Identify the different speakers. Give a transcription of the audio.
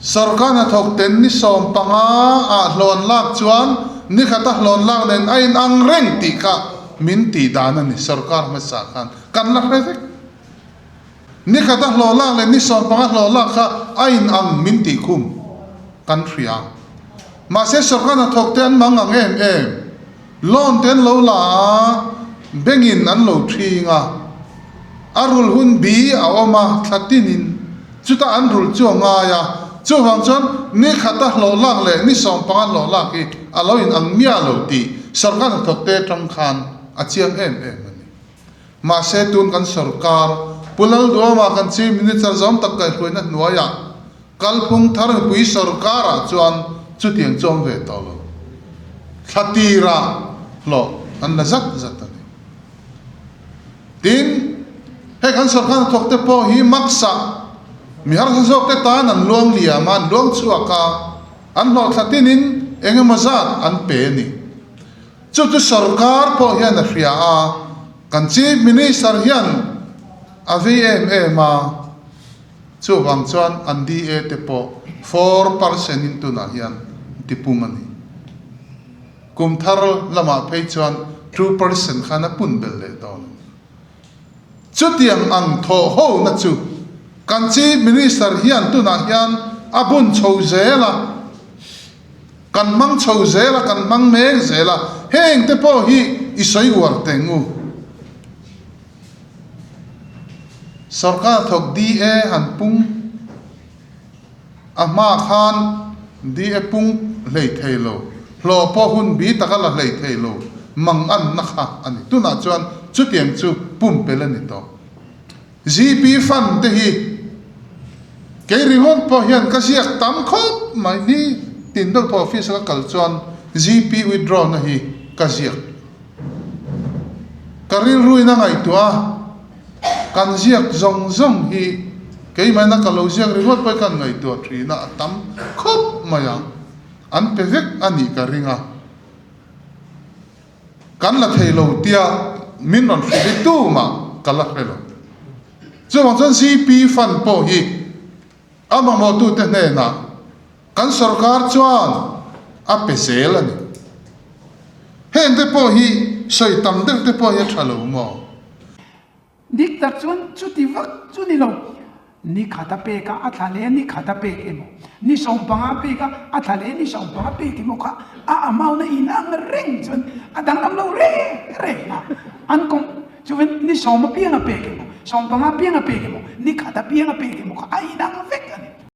Speaker 1: sarkar na thok ten ni som panga a hlon lak chuan ni khata hlon lak nen ain ang reng ti ka min ti dana ni sarkar ma sa kan lak rek ni khata hlon lak len ni som panga hlon lak kha ain ang min ti khum kan thria ma se sarkar na thok ten mang ang em lon ten lo la bengin an lo thinga arul hun bi a oma thatinin chuta an rul chuanga ya chu wang chon ni khata lo lak le ni som panga lo lak ki aloin ang mia lo ti sarkar na thok te tang khan a chiam em ani ma se tun kan sarkar pulal do ma kan chi minister zom tak kai khoina nuaya kalphung thar pui sarkar a chuan chu tiang chom ve to lo thatira lo an na zat ani tin he kan sarkar thok te po hi maksa mi har sa sok te ta nan luang lia man luang chuaka an lo thatinin engemazat an pe ni chu sarkar po hian a hria a kan chief minister hian avm ma chu wang chuan an da te po 4% in tu na hian tipung ani kum thar lama phei chuan 2% khana pun bel le don chu tiang ang tho ho na chu kan chief minister hian tu na hian abun chho zela kan mang chho zela kan mang meng zela heng te po hi isoi war tengu sarkar thok da han pung ama khan da pung lei thailo hlo po hun bi takala lei thailo mang an na kha ani tu na chuan chu tiang chu pum pelani to gp fan te hi ke rimon po hian ka siak tam khop mai ni tin dol po office ka kal chuan gp withdraw na hi ka siak karil rui na ngai tua kan siak zong zong hi ke mai na ka lo siak rimot pa kan ngai tua thri na tam khop maya an pevek ani ka ringa kan la thailo tia min non fi tu ma kala khelo chu wang chon cp fan po hi ama mo tu te ne na kan sarkar chuan a pesel ani hen te po hi soi tam de te po hi thalo mo
Speaker 2: dik tak chuan chu ti vak chu ni lo ni khata pe ka athale ni khata pe emo ni som panga pe ka athale ni som panga pe ki mo kha a amau na inang reng chun adang am lo re na an kong chuan ni som pe na pe ki mo som panga pe na pe ki mo ni khata pe na pe ki mo kha a inang vek ani